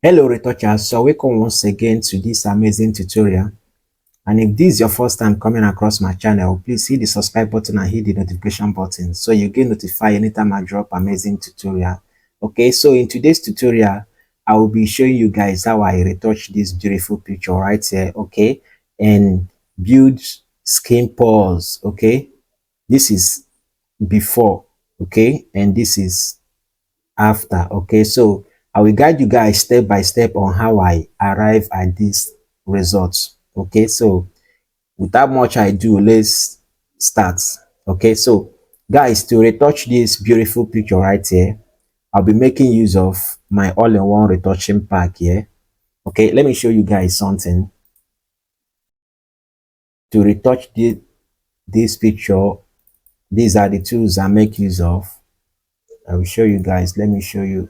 Hello retouchers, so welcome once again to this amazing tutorial. And if this is your first time coming across my channel, please hit the subscribe button and hit the notification button so you get notified anytime I drop amazing tutorial. Okay, so in today's tutorial I will be showing you guys how I retouch this beautiful picture right here. Okay, and build skin pores. Okay, this is before, okay, and this is after. Okay, so I will guide you guys step by step on how I arrive at these results. Okay, so without much ado, let's start. Okay, so guys, to retouch this beautiful picture right here, I'll be making use of my all-in-one retouching pack here. Okay, let me show you guys something. To retouch this picture, these are the tools I make use of. I will show you guys. Let me show you.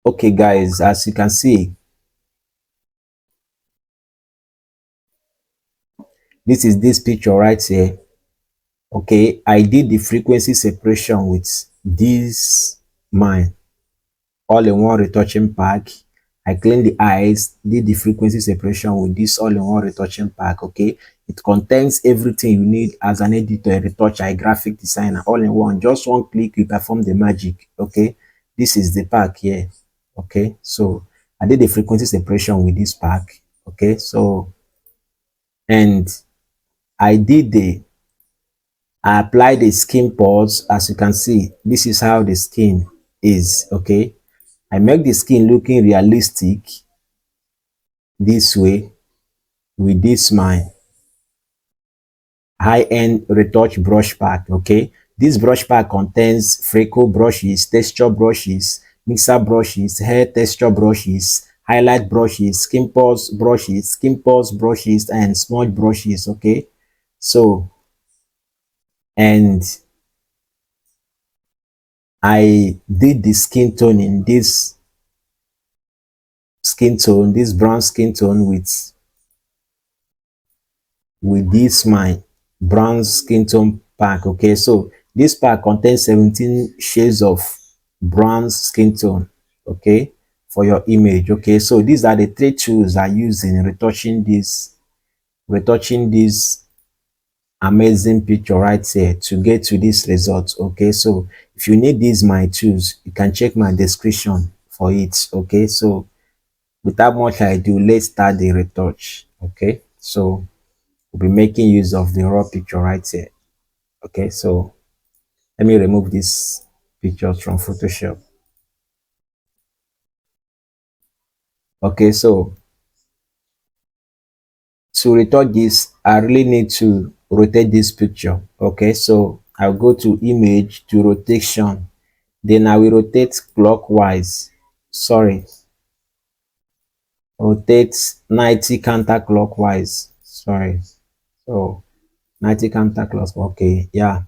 Okay guys, as you can see, this is this picture right here. Okay, I did the frequency separation with this my all-in-one retouching pack. I cleaned the eyes, did the frequency separation with this all-in-one retouching pack. Okay, it contains everything you need as an editor, a retoucher, a graphic designer, all in one. Just one click, you perform the magic. Okay, this is the pack here. Okay, so I did the frequency separation with this pack. Okay, so and I did I apply the skin pores. As you can see, this is how the skin is. Okay, I make the skin looking realistic this way with this my high-end retouch brush pack. Okay, this brush pack contains freckle brushes, texture brushes, mixer brushes, hair texture brushes, highlight brushes, skin pores brushes, and smudge brushes. Okay, so and I did the skin tone in this this brown skin tone with this my brown skin tone pack. Okay, so this pack contains 17 shades of brown skin tone. Okay, for your image. Okay, so these are the three tools I use in retouching this amazing picture right here to get to this result. Okay, so if you need these my tools, you can check my description for it. Okay, so without much ado, let's start the retouch. Okay, so we'll be making use of the raw picture right here. Okay, so let me remove this pictures from Photoshop. Okay, so to retouch this, I really need to rotate this picture. Okay, so I'll go to image to rotation, then I will rotate clockwise. Sorry, rotate 90 counterclockwise. Sorry, so 90 counterclockwise. Okay, yeah,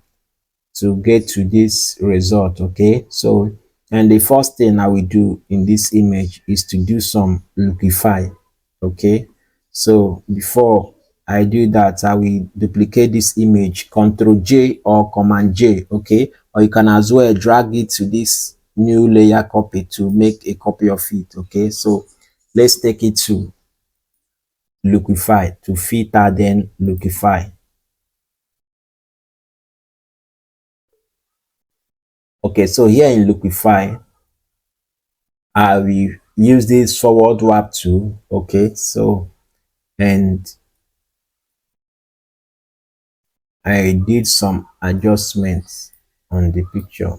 to get to this result. Okay, so and the first thing I will do in this image is to do some lookify. Okay, so before I do that, I will duplicate this image, Ctrl J or Command J. Okay, or you can as well drag it to this new layer copy to make a copy of it. Okay, so let's take it to lookify, to filter, then lookify. Okay, so here in lookify, I will use this forward warp tool. Okay, so and I did some adjustments on the picture.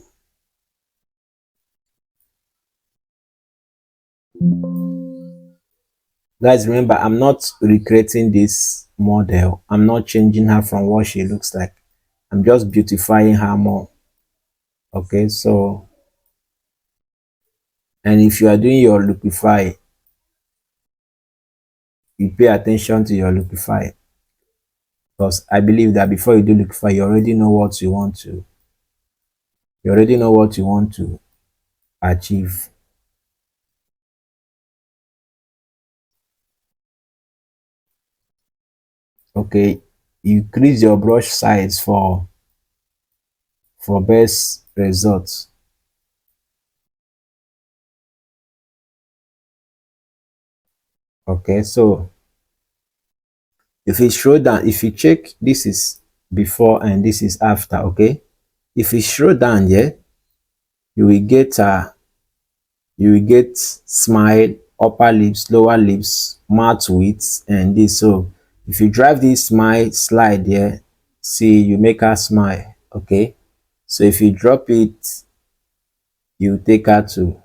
Guys, remember, I'm not recreating this model. I'm not changing her from what she looks like. I'm just beautifying her more. Okay, so and if you are doing your lookify, you pay attention to your lookify. because I believe that before you do liquify, you already know what you want to achieve. Okay, increase your brush size for best results. Okay, so if you scroll down, if you check, this is before and this is after. Okay, if you scroll down here, you will get smile, upper lips, lower lips, mouth width, and this. So if you drive this smile slide here, see, you make her smile. Okay, so if you drop it, you take her to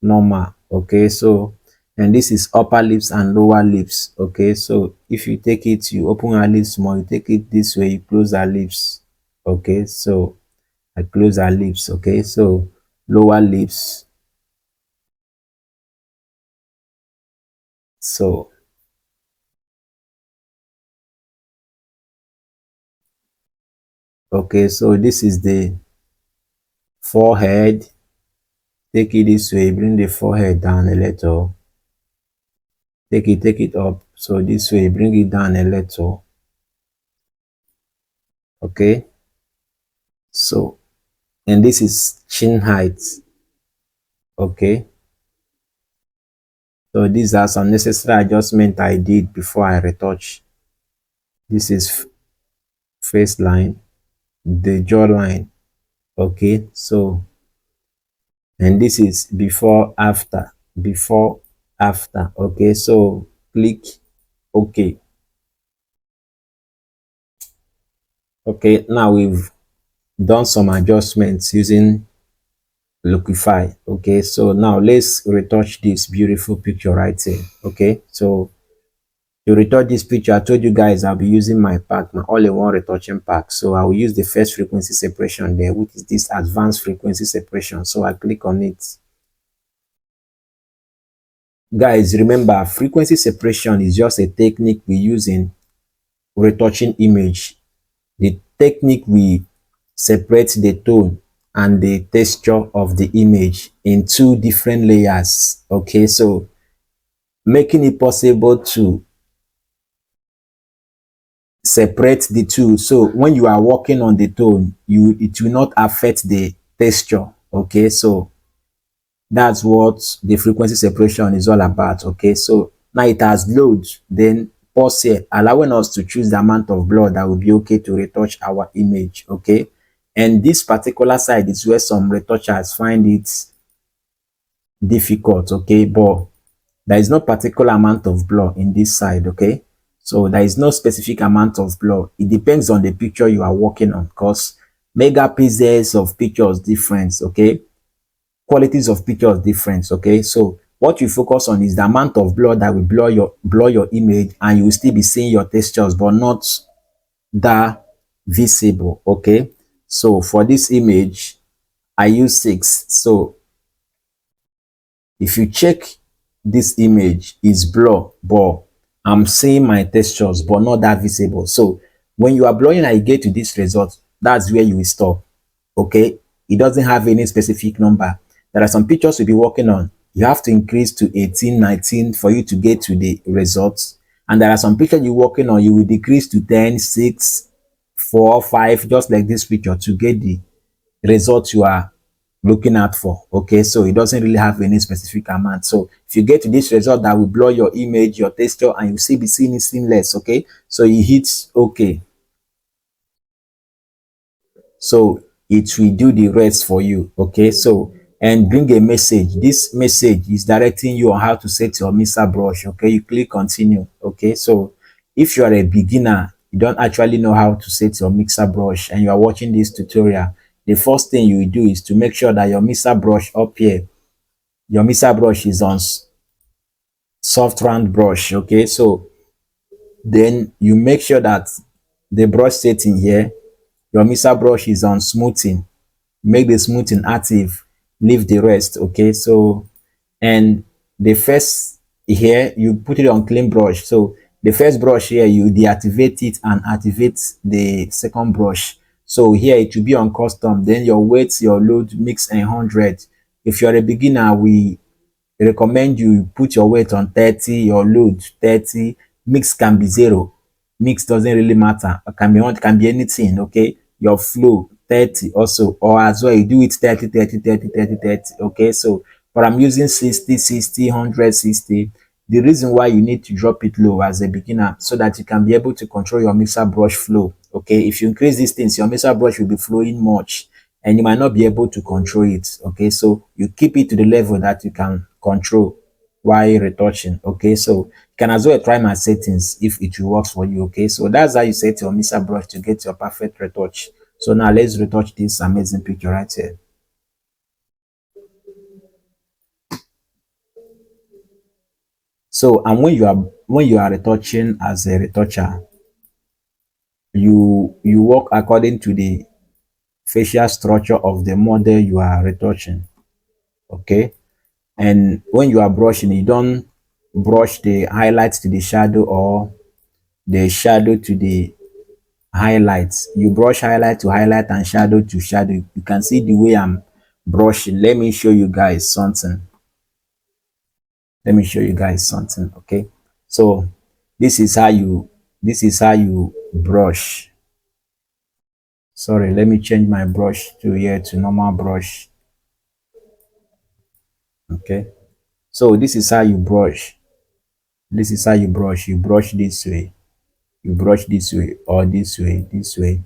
normal. Okay, so, and this is upper lips and lower lips. Okay, so if you take it, you open her lips more, you take it this way, you close her lips. Okay, so I close her lips. Okay, so lower lips. So okay, so this is the forehead. Take it this way, bring the forehead down a little. Take it up. So this way, bring it down a little. Okay, so, and this is chin height. Okay, so these are some necessary adjustment I did before I retouch. This is face line, the jawline. Okay, so, and this is before after. Okay, so click OK. Okay, now we've done some adjustments using Lookify. Okay, so now let's retouch this beautiful picture right here. Okay, so to retouch this picture, I told you guys I'll be using my pack, my all-in-one retouching pack. So I will use the first frequency separation there, which is this advanced frequency separation. So I click on it. Guys, remember, frequency separation is just a technique we use in retouching image. The technique we separate the tone and the texture of the image in two different layers. Okay, so making it possible to separate the two, so when you are working on the tone, it will not affect the texture. Okay, so that's what the frequency separation is all about. Okay, so now it has load, then pause here, allowing us to choose the amount of blur that will be okay to retouch our image. Okay, and this particular side is where some retouchers find it difficult. Okay, but there is no particular amount of blur in this side. Okay, so there is no specific amount of blur. It depends on the picture you are working on, because megapixels of pictures different. Okay, qualities of pictures different. Okay, so what you focus on is the amount of blur that will blur your image, and you will still be seeing your textures but not that visible. Okay, so for this image I use 6. So if you check, this image is blur, but I'm seeing my textures but not that visible. So when you are blurring and you get to this result, that's where you will stop. Okay, it doesn't have any specific number. There are some pictures you'll be working on, you have to increase to 18, 19 for you to get to the results. And there are some pictures you're working on, you will decrease to 10, 6, 4, 5, just like this picture, to get the result you are looking out for. Okay, so it doesn't really have any specific amount. So if you get to this result that will blur your image, your texture, and you see be seeing it seamless. Okay, so you hit OK. So it will do the rest for you. Okay, so, and bring a message. This message is directing you on how to set your mixer brush. Okay, you click continue. Okay, so if you are a beginner, you don't actually know how to set your mixer brush, and you are watching this tutorial, the first thing you will do is to make sure that your mixer brush up here, your mixer brush is on soft round brush. Okay, so then you make sure that the brush setting here, your mixer brush is on smoothing. Make the smoothing active, leave the rest. Okay, so, and the first here, you put it on clean brush. So the first brush here, you deactivate it and activate the second brush. So here it will be on custom, then your weight, your load, mix 100. If you're a beginner, we recommend you put your weight on 30, your load 30, mix can be 0. Mix doesn't really matter. It can be on, can be anything, okay? Your flow 30 also, or as well you do it 30, 30, 30, 30, 30. Okay, so but I'm using 60, 60, 100, 60. The reason why you need to drop it low as a beginner, so that you can be able to control your mixer brush flow. Okay, if you increase these things, your mixer brush will be flowing much and you might not be able to control it. Okay, so you keep it to the level that you can control while retouching. Okay, so you can as well try my settings if it will work for you. Okay, so that's how you set your mixer brush to get your perfect retouch. So now let's retouch this amazing picture right here. So and when you are retouching as a retoucher, you work according to the facial structure of the model you are retouching. Okay, and when you are brushing, you don't brush the highlights to the shadow or the shadow to the highlights. You brush highlight to highlight and shadow to shadow. You can see the way I'm brushing. Let me show you guys something. Let me show you guys something. Okay, so this is how you brush. Sorry, let me change my brush to here to normal brush. Okay, so this is how you brush. This is how you brush. You brush this way, you brush this way, or this way, this way.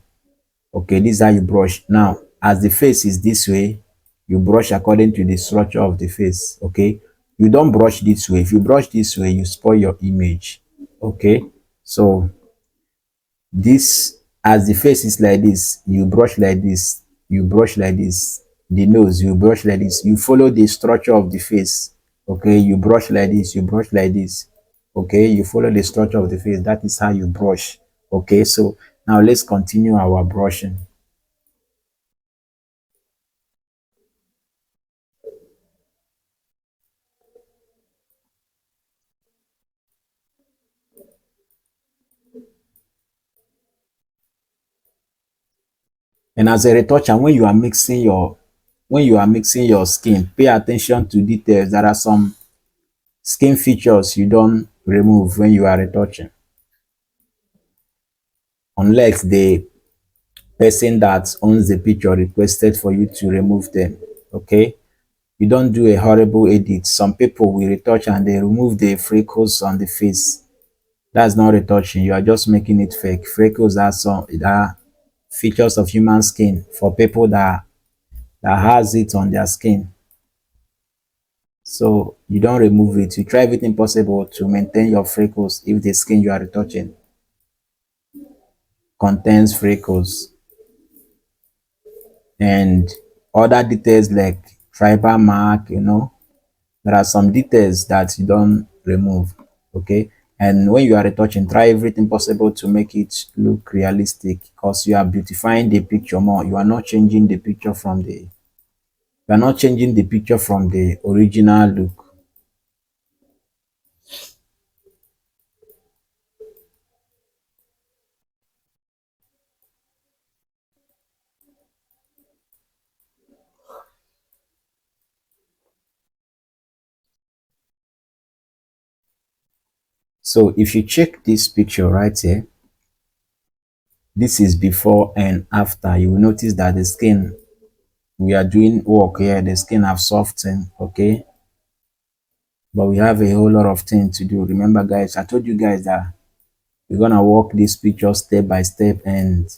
Okay, this is how you brush. Now as the face is this way, you brush according to the structure of the face. Okay, you don't brush this way. If you brush this way, you spoil your image. Okay, so this, as the face is like this, you brush like this, you brush like this. The nose, you brush like this, you follow the structure of the face. Okay, you brush like this, you brush like this. Okay, you follow the structure of the face. That is how you brush. Okay, so now let's continue our brushing. And as a retoucher, when you are mixing your skin, pay attention to details. There are some skin features you don't remove when you are retouching, unless the person that owns the picture requested for you to remove them. Okay, you don't do a horrible edit. Some people will retouch and they remove the freckles on the face. That's not retouching. You are just making it fake. Freckles are some are features of human skin for people that has it on their skin. So you don't remove it. You try everything possible to maintain your freckles if the skin you are retouching contains freckles. And other details like tribal mark, there are some details that you don't remove. Okay, and when you are retouching, try everything possible to make it look realistic, because you are beautifying the picture more. You are not changing the picture from the original look. So if you check this picture right here, this is before and after. You will notice that the skin, we are doing work here, the skin have softened. Okay, but we have a whole lot of things to do. Remember guys, I told you guys that we're gonna work this picture step by step and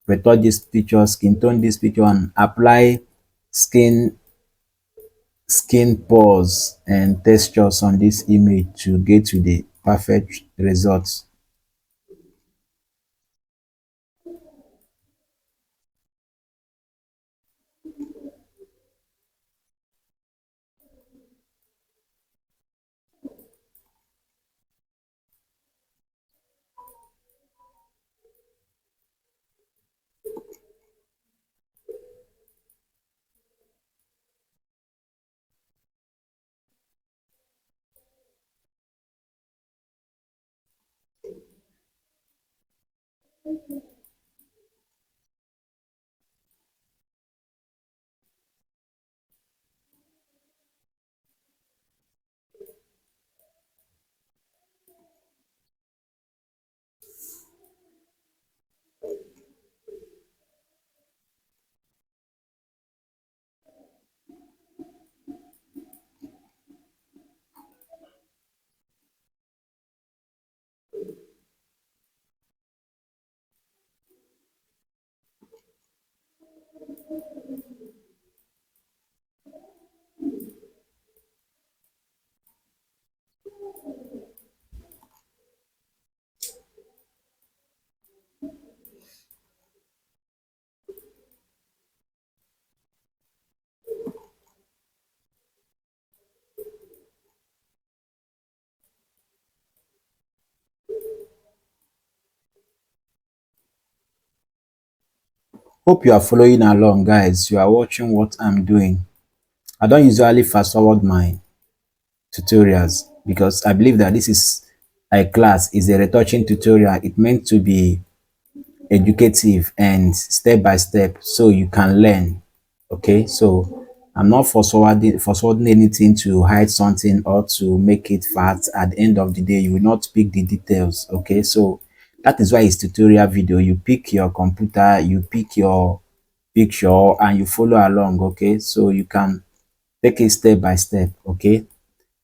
retouch this picture, skin tone this picture, and apply skin skin pores and textures on this image to get to the perfect results. Hope you are following along, guys. You are watching what I'm doing. I don't usually fast forward my tutorials because I believe that this is a class, is a retouching tutorial. It meant to be educative and step by step so you can learn. Okay, so I'm not forwarding anything to hide something or to make it fast. At the end of the day, you will not pick the details. Okay, so that is why it's tutorial video. You pick your computer, you pick your picture and you follow along. Okay, so you can take it step by step. Okay,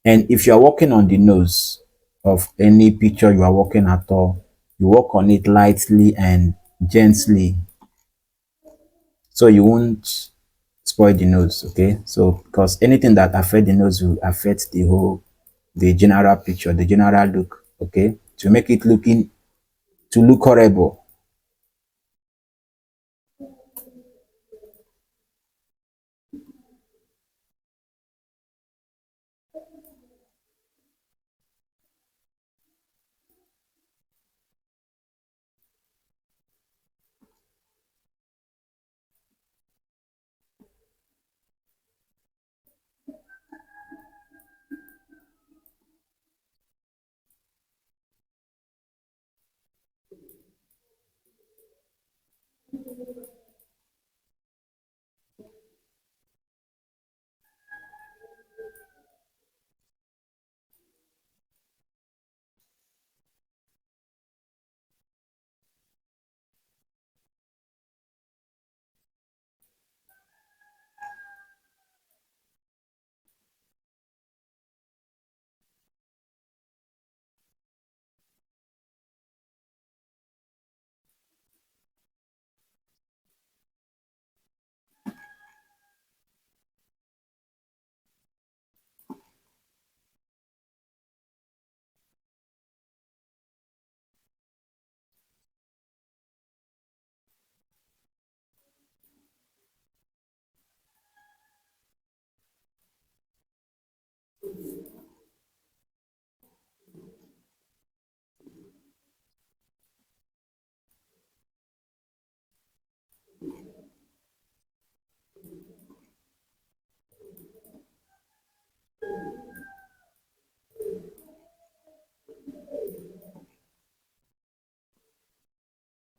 and if you are working on the nose of any picture you are working at all, you work on it lightly and gently so you won't spoil the nose. Okay, so because anything that affect the nose will affect the general picture, the general look. Okay, to make it look horrible.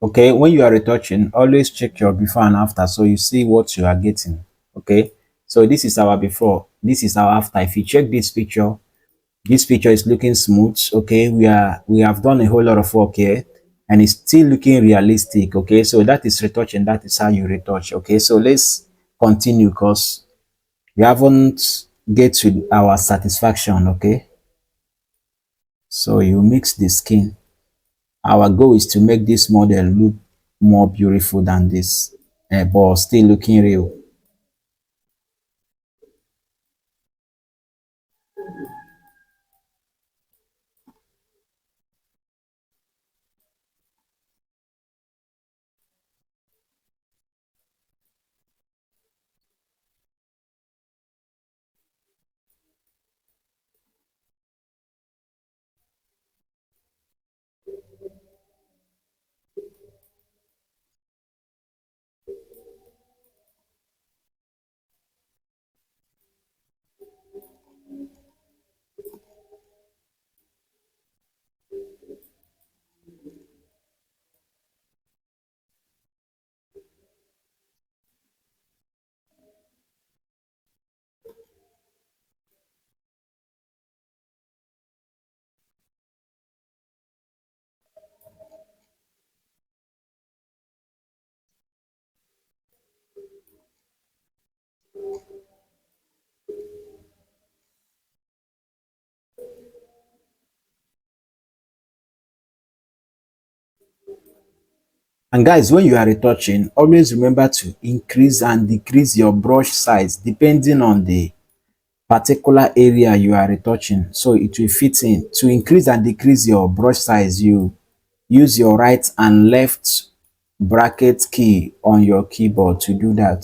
Okay, when you are retouching, always check your before and after so you see what you are getting. Okay, so this is our before, this is our after. If you check this picture is looking smooth. Okay, we have done a whole lot of work here and it's still looking realistic. Okay, so that is retouching. That is how you retouch. Okay, so let's continue because we haven't get to our satisfaction. Okay, so you mix the skin. Our goal is to make this model look more beautiful than this, but still looking real. And guys, when you are retouching, always remember to increase and decrease your brush size depending on the particular area you are retouching, so it will fit in. To increase and decrease your brush size, you use your right and left bracket key on your keyboard to do that.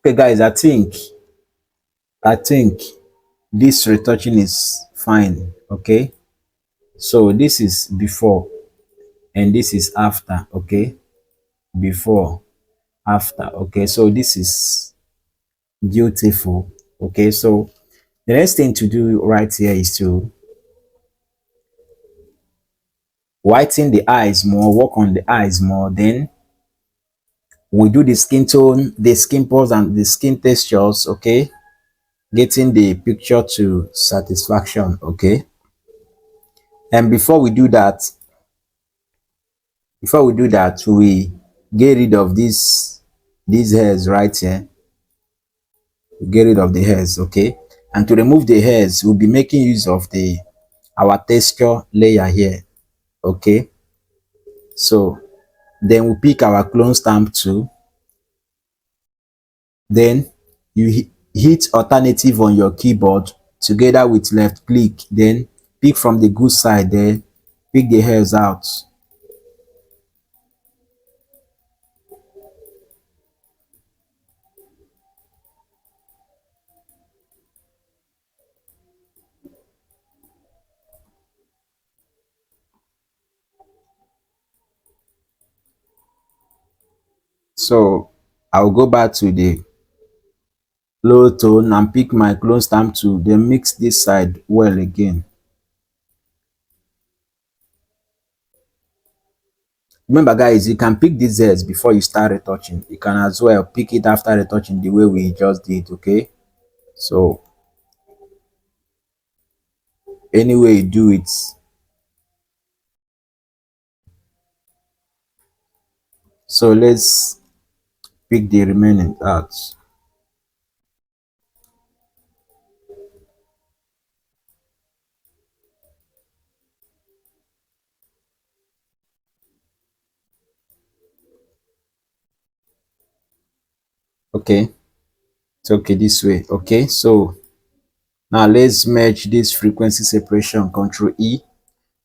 Okay guys, I think this retouching is fine. Okay, so this is before and this is after. Okay, before, after. Okay, so this is beautiful. Okay, so the next thing to do right here is to whiten the eyes more, work on the eyes more. Then we do the skin tone, the skin pores, and the skin textures. Okay, getting the picture to satisfaction. Okay, and before we do that, we get rid of these hairs right here. Get rid of the hairs. Okay, and to remove the hairs, we'll be making use of the our texture layer here. Okay, so then we pick our clone stamp tool. Then you hit alternative on your keyboard together with left click. Then pick from the good side. Then pick the hairs out. So I'll go back to the low tone and pick my clone stamp tool. Then mix this side well again. Remember guys, you can pick these hairs before you start retouching. You can as well pick it after retouching the way we just did. Okay, so anyway you do it. So let's pick the remaining out. Okay, it's okay this way. Okay, so now let's merge this frequency separation, Control E.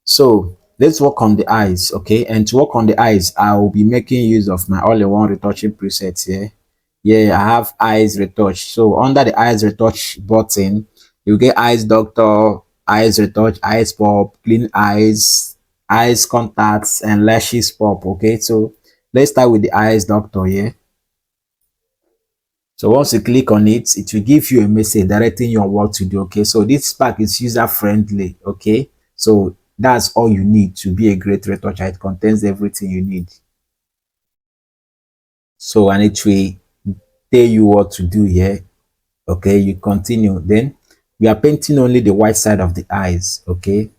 So let's work on the eyes. Okay, and to work on the eyes, I will be making use of my all-in-one retouching presets here. Yeah, I have eyes retouch. So under the eyes retouch button, you get eyes doctor, eyes retouch, eyes pop, clean eyes, eyes contacts, and lashes pop. Okay, so let's start with the eyes doctor here. So once you click on it, it will give you a message directing you on what to do. Okay, so this pack is user friendly. Okay, so that's all you need to be a great retoucher. It contains everything you need. So and it will tell you what to do here. Okay, you continue. Then we are painting only the white side of the eyes. Okay,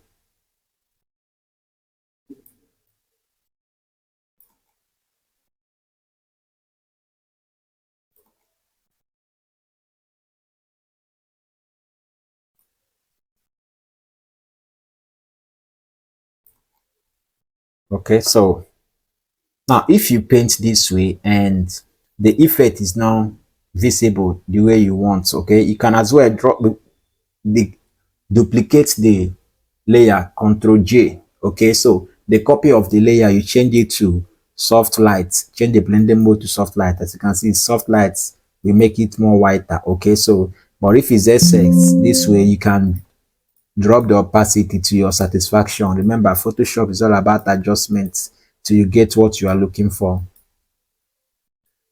okay, so now if you paint this way and the effect is now visible the way you want, okay, you can as well drop the duplicate the layer, Control J. Okay, so the copy of the layer, you change it to soft light, change the blending mode to soft light. As you can see, soft light we make it more whiter. Okay, so but if it's excess, this way you can drop the opacity to your satisfaction. Remember, Photoshop is all about adjustments till you get what you are looking for.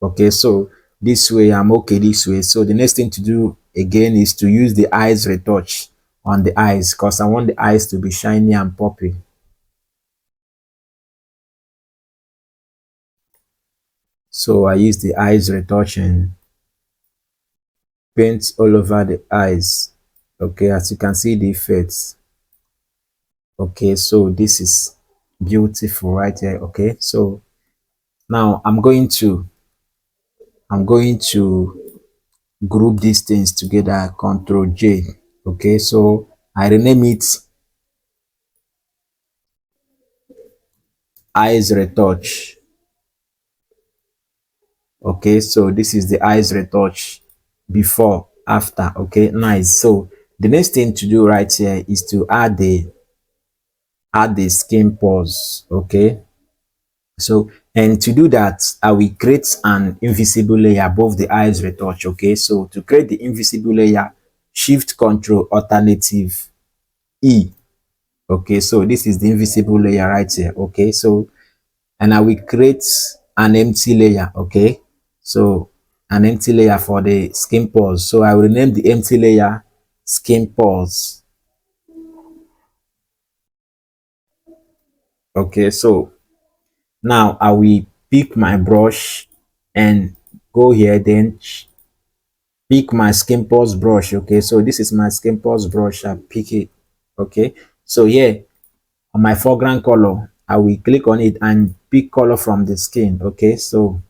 Okay, so this way I'm okay this way. So the next thing to do again is to use the eyes retouch on the eyes, because I want the eyes to be shiny and poppy. So I use the eyes retouch and paint all over the eyes. Okay, as you can see the effects. Okay, so this is beautiful right here. Okay, so now I'm going to group these things together. Control J. Okay, so I rename it eyes retouch. Okay, so this is the eyes retouch before, after. Okay, nice. So the next thing to do right here is to add the skin pores. Okay, so and to do that, I will create an invisible layer above the eyes retouch. Okay, so to create the invisible layer, shift control alternative E. Okay, so this is the invisible layer right here. Okay, so and I will create an empty layer. Okay, so an empty layer for the skin pores. So I will rename the empty layer skin pores. Okay, so now I will pick my brush and go here, then pick my skin pores brush. Okay, so this is my skin pores brush. I pick it. Okay, so here on my foreground color, I will click on it and pick color from the skin. Okay, so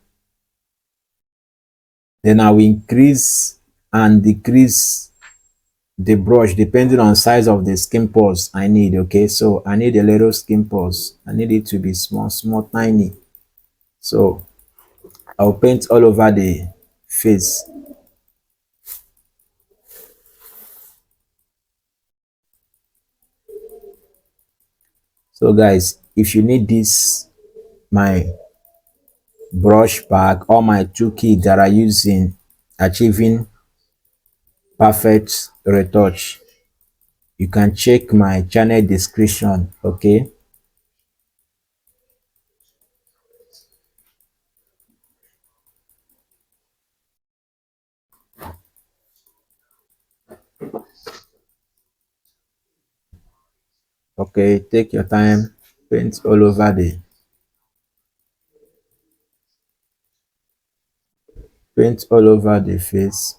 then I will increase and decrease the brush depending on size of the skin pores I need. Okay, so I need a little skin pores. I need it to be small, small, tiny. So I'll paint all over the face. So guys, if you need this, my brush pack or my two kits that I use in achieving perfect retouch, you can check my channel description. Okay, okay, take your time, paint all over the face.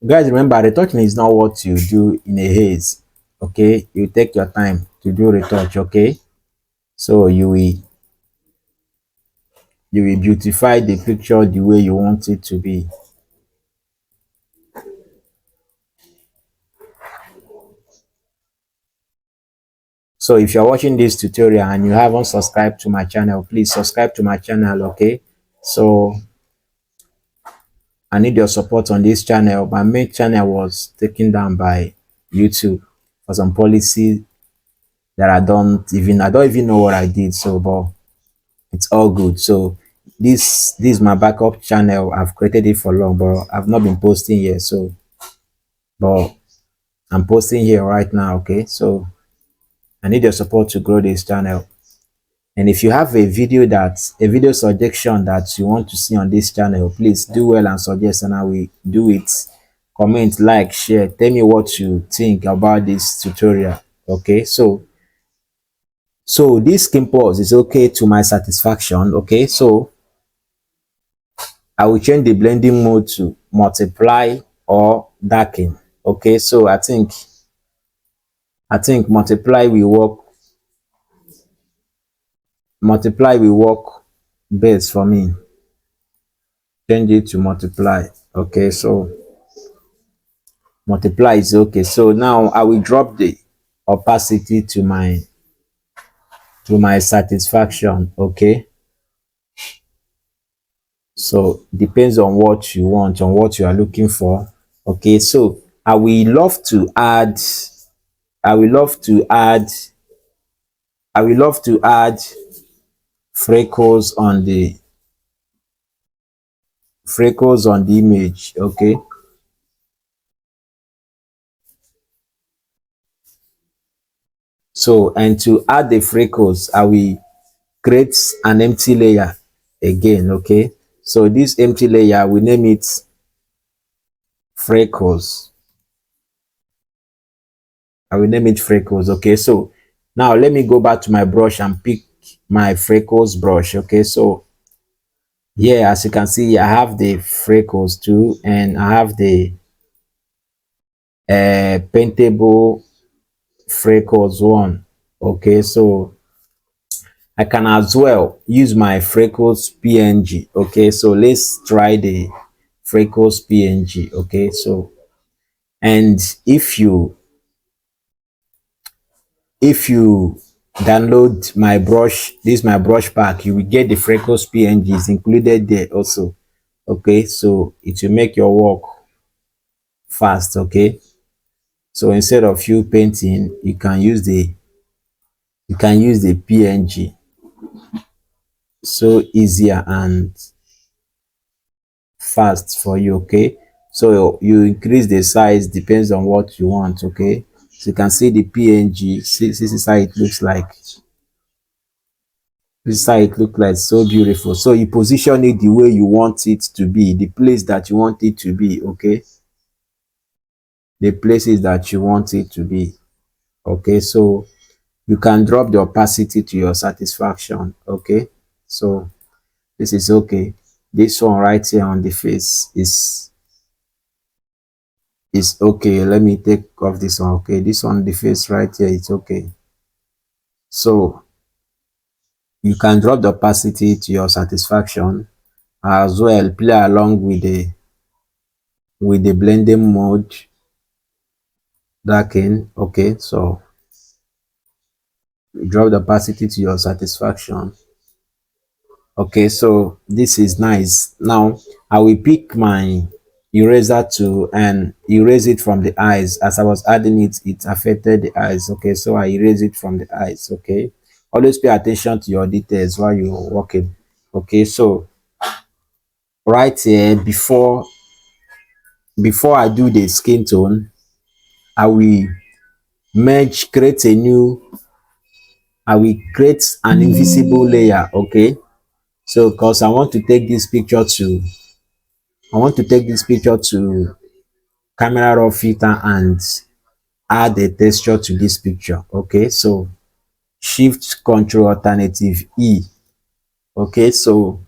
Guys, remember, retouching is not what you do in a haze. Okay, you take your time to do retouch. Okay, so you will beautify the picture the way you want it to be. So if you're watching this tutorial and you haven't subscribed to my channel, please subscribe to my channel. Okay, so I need your support on this channel. My main channel was taken down by YouTube for some policy that I don't even know what I did. So but it's all good. So this is my backup channel. I've created it for long, but I've not been posting here. So but I'm posting here right now. Okay, so I need your support to grow this channel. And if you have a video suggestion that you want to see on this channel, please do well and suggest, and I will do it. Comment, like, share, tell me what you think about this tutorial. Okay, so this skin pose is okay to my satisfaction. Okay, so I will change the blending mode to multiply or darken. Okay, so I think multiply will work best for me. Change it to multiply. Okay, so multiply is okay. So now I will drop the opacity to my satisfaction. Okay, so depends on what you want, on what you are looking for. Okay, so I will love to add I will love to add I will love to add freckles on the image. Okay, so and to add the freckles, I will create an empty layer again. Okay, so this empty layer, we name it freckles. I will name it freckles. Okay, so now let me go back to my brush and pick my freckles brush. Okay, so yeah, as you can see, I have the freckles too, and I have the paintable freckles one. Okay, so I can as well use my freckles png. Okay, so let's try the freckles png. Okay, so and if you download my brush, this my brush pack, you will get the freckles pngs included there also. Okay, so it will make your work fast. Okay, so instead of you painting, you can use the png, so easier and fast for you. Okay, so you increase the size, depends on what you want. Okay, so you can see the png. See, this is how it looks like. This is how it looks like. So beautiful. So you position it the way you want it to be, the place that you want it to be. Okay, the places that you want it to be. Okay, so you can drop the opacity to your satisfaction. Okay, so this is okay. This one right here on the face is okay. Let me take off this one. Okay, this one, the face right here, it's okay. So you can drop the opacity to your satisfaction, as well play along with the blending mode, darken. Okay, so drop the opacity to your satisfaction. Okay, so this is nice. Now I will pick my eraser tool and erase it from the eyes. As I was adding it, it affected the eyes. Okay, so I erase it from the eyes. Okay, always pay attention to your details while you're working. Okay, so right here, before I do the skin tone, I will merge create a new I will create an invisible layer. Okay, so because I want to take this picture to camera raw filter and add a texture to this picture. Okay, so shift control alternative E. Okay, so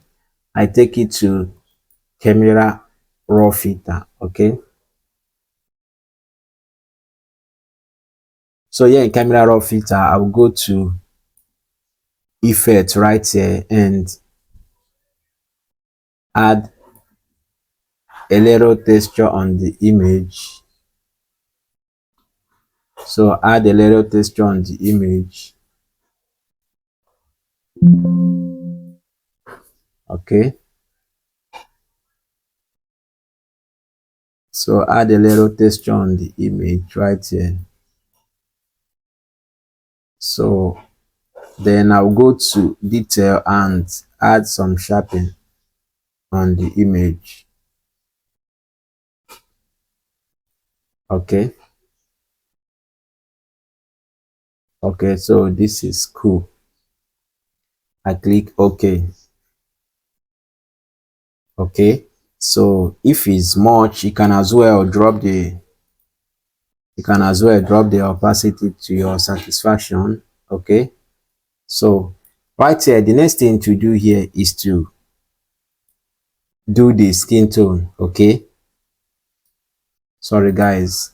I take it to camera raw filter. Okay, so here in camera raw filter, I will go to effect right here and add a little texture on the image. So add a little texture on the image. Okay, so add a little texture on the image right here. So then I'll go to detail and add some sharpening on the image. Okay, okay, so this is cool. I click OK. Okay, so if it's much, you can as well drop the opacity to your satisfaction. Okay, so right here, the next thing to do here is to do the skin tone. Okay, sorry guys,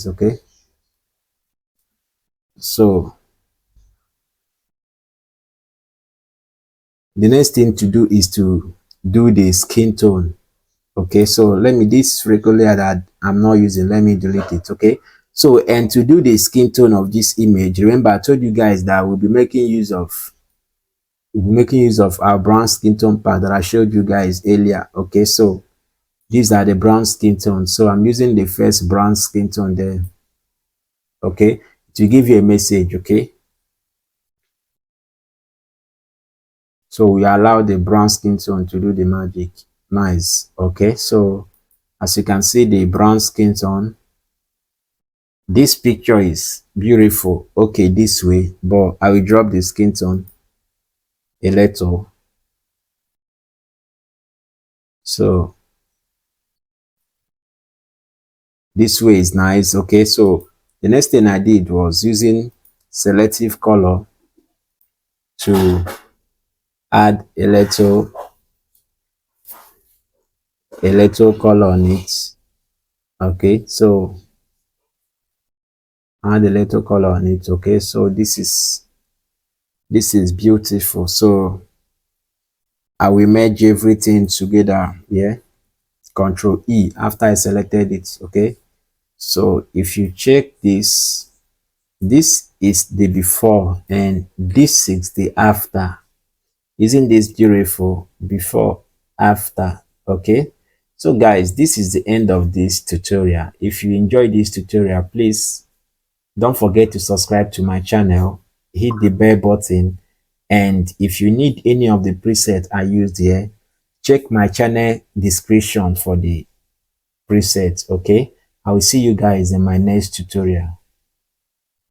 okay, so the next thing to do is to do the skin tone. Okay, so let me, this regular that I'm not using, let me delete it. Okay, so and to do the skin tone of this image, remember I told you guys that we'll be making use of we'll be making use of our brown skin tone pack that I showed you guys earlier. Okay, so these are the brown skin tones. So I'm using the first brown skin tone there. Okay, to give you a message. Okay, so we allow the brown skin tone to do the magic. Nice. Okay, so as you can see, the brown skin tone, this picture is beautiful. Okay, this way, but I will drop the skin tone a little. So this way is nice. Okay, so the next thing I did was using selective color to add a little color on it. Okay, so add a little color on it. Okay, so this is beautiful. So I will merge everything together. Yeah, Control E after I selected it. Okay, so if you check this, this is the before and this is the after. Isn't this beautiful? Before, after. Okay, so guys, this is the end of this tutorial. If you enjoyed this tutorial, please don't forget to subscribe to my channel, hit the bell button, and if you need any of the presets I used here, check my channel description for the presets. Okay, I will see you guys in my next tutorial.